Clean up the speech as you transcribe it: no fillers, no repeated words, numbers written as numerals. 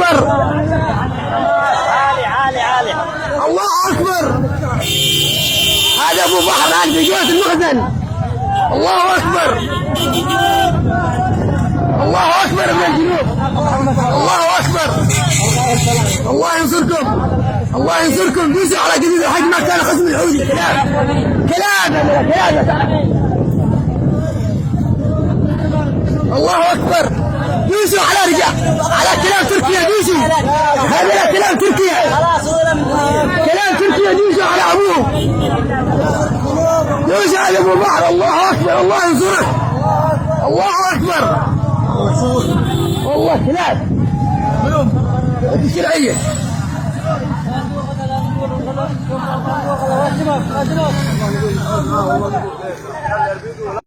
اكبر. عالي عالي عالي. الله اكبر. هذا ابو بحر في جهة المخزن. الله اكبر. الله اكبر من الجنوب. الله اكبر. الله ينصركم. الله ينصركم. دوسوا على جديد الحج ما كان خصم الحوثي. كلاب كلاب. الله اكبر. دوسوا على رجال على كلام تركيا. دوسوا هذا كلام تركيا. كلام تركيا. دوسوا على ابوه. دوسوا على ابو بحر. الله اكبر. الله ينصرك. الله اكبر. والله كلاب شرعيه.